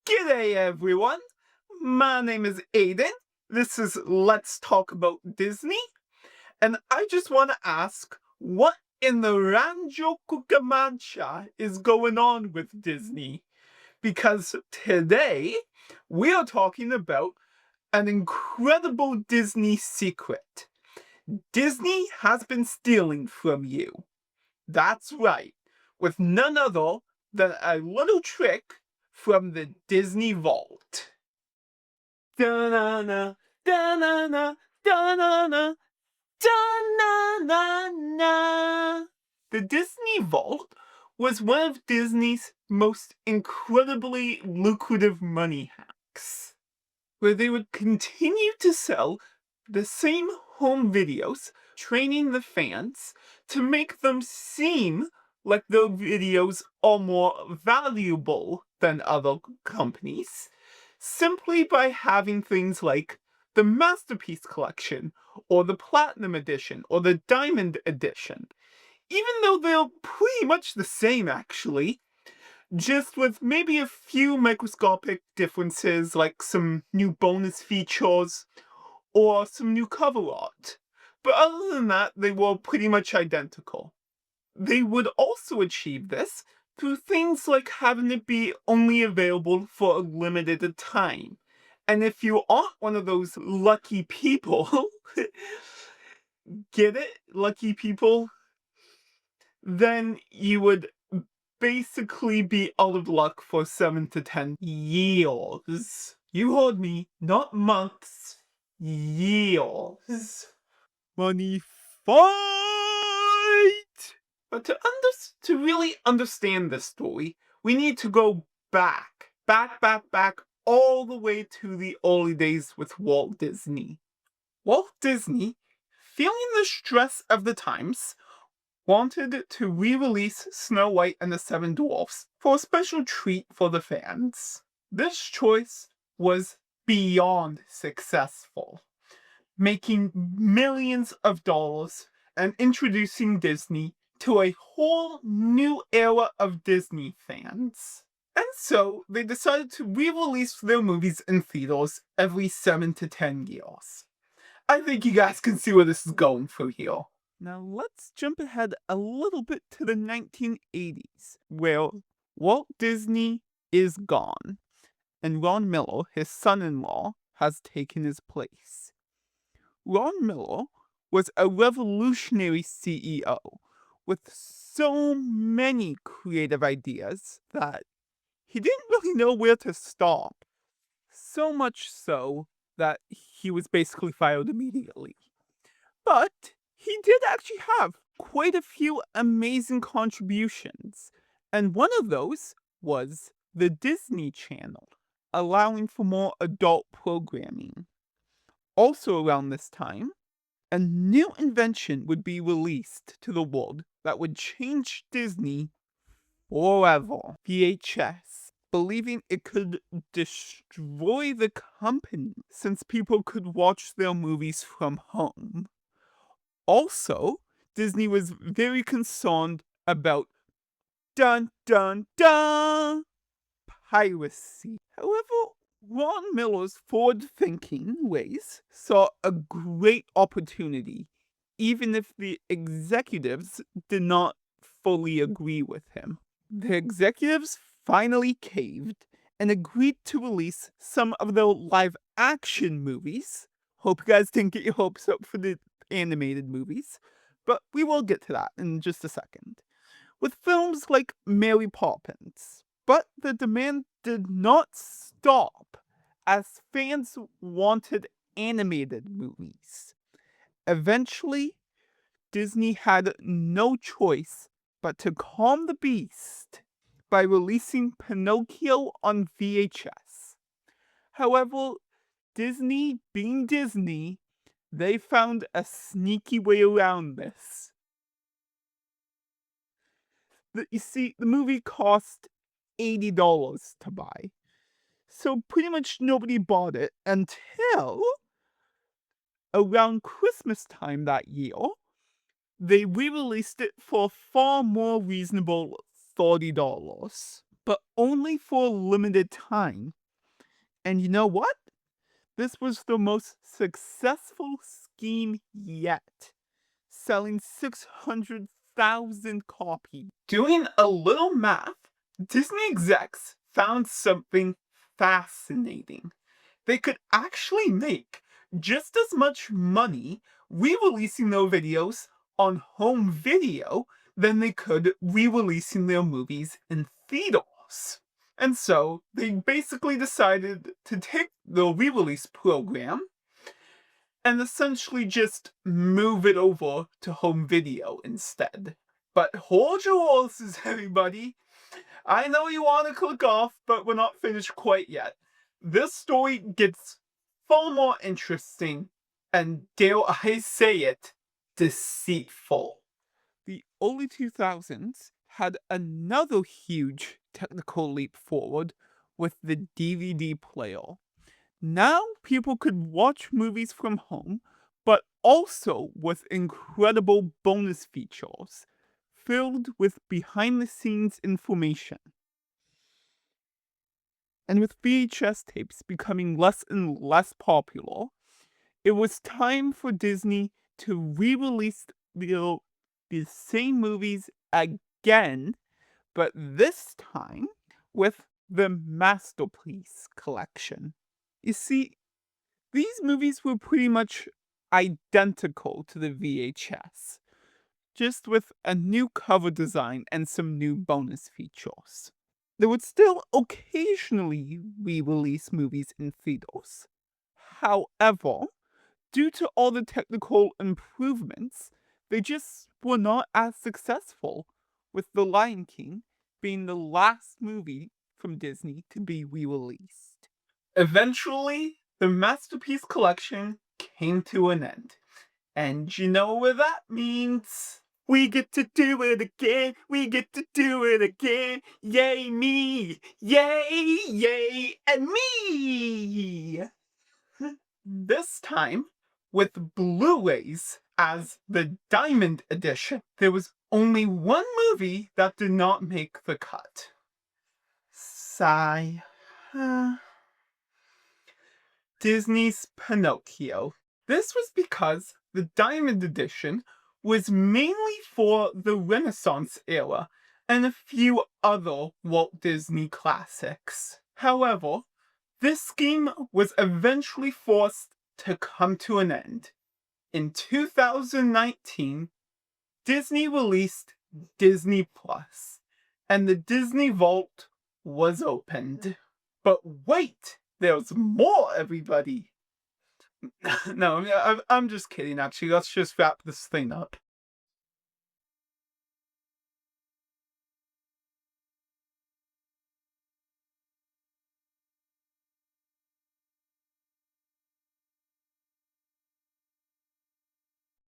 G'day everyone, my name is Aiden, this is Let's Talk About Disney, and I just want to ask, what in the Rancho Cucamonga is going on with Disney? Because today, we are talking about an incredible Disney secret. Disney has been stealing from you. That's right, with none other than a little trick from the Disney Vault. Da-na-na, da-na-na, da-na-na, da-na-na-na. The Disney Vault was one of Disney's most incredibly lucrative money hacks, where they would continue to sell the same home videos, training the fans to make them seem like their videos are more valuable than other companies, simply by having things like the Masterpiece Collection, or the Platinum Edition, or the Diamond Edition. Even though they're pretty much the same, actually, just with maybe a few microscopic differences, like some new bonus features or some new cover art. But other than that, they were pretty much identical. They would also achieve this through things like having it be only available for a limited time. And if you aren't one of those lucky people, get it? Lucky people? Then you would basically be out of luck for 7 to 10 years. You heard me, not months, years. Money fight! But to really understand this story, we need to go back, all the way to the early days with Walt Disney. Walt Disney, feeling the stress of the times, wanted to re-release Snow White and the Seven Dwarfs for a special treat for the fans. This choice was beyond successful, making millions of dollars and introducing Disney to a whole new era of Disney fans. And so they decided to re-release their movies in theaters every 7 to 10 years. I think you guys can see where this is going from here. Now let's jump ahead a little bit to the 1980s, where Walt Disney is gone, and Ron Miller, his son-in-law, has taken his place. Ron Miller was a revolutionary CEO with so many creative ideas that he didn't really know where to stop. So much so that he was basically fired immediately. But he did actually have quite a few amazing contributions, and one of those was the Disney Channel, allowing for more adult programming. Also around this time, a new invention would be released to the world that would change Disney forever. VHS, believing it could destroy the company since people could watch their movies from home. Also, Disney was very concerned about dun dun dun piracy. However, Ron Miller's forward-thinking ways saw a great opportunity, even if the executives did not fully agree with him. The executives finally caved and agreed to release some of their live-action movies. Hope you guys didn't get your hopes up for the animated movies, but we will get to that in just a second. With films like Mary Poppins. But the demand did not stop, as fans wanted animated movies. Eventually, Disney had no choice but to calm the beast by releasing Pinocchio on VHS. However, Disney, being Disney, they found a sneaky way around this. You see, the movie cost $80 to buy. So pretty much nobody bought it until around Christmas time that year. They re-released it for a far more reasonable $30. but only for a limited time. And you know what? This was the most successful scheme yet, selling 600,000 copies. Doing a little math, Disney execs found something fascinating. They could actually make just as much money re-releasing their videos on home video than they could re-releasing their movies in theaters. And so they basically decided to take the re-release program and essentially just move it over to home video instead. But hold your horses, everybody. I know you want to click off, but we're not finished quite yet. This story gets far more interesting, and dare I say it, deceitful. The early 2000s had another huge technical leap forward with the DVD player. Now people could watch movies from home, but also with incredible bonus features filled with behind the scenes information. And with VHS tapes becoming less and less popular, it was time for Disney to re-release the same movies again, but this time with the Masterpiece Collection. You see, these movies were pretty much identical to the VHS, just with a new cover design and some new bonus features. They would still occasionally re-release movies in theaters. However, due to all the technical improvements, they just were not as successful, with The Lion King being the last movie from Disney to be re-released. Eventually, the Masterpiece Collection came to an end. And you know what that means? We get to do it again. We get to do it again. Yay me. Yay, yay, and me. This time, with Blu-rays as the Diamond Edition, there was only one movie that did not make the cut. Sigh. Disney's Pinocchio. This was because the Diamond Edition was mainly for the Renaissance era and a few other Walt Disney classics. However, this scheme was eventually forced to come to an end. In 2019, Disney released Disney Plus, and the Disney Vault was opened. But wait, there's more, everybody! No, I'm just kidding, actually. Let's just wrap this thing up.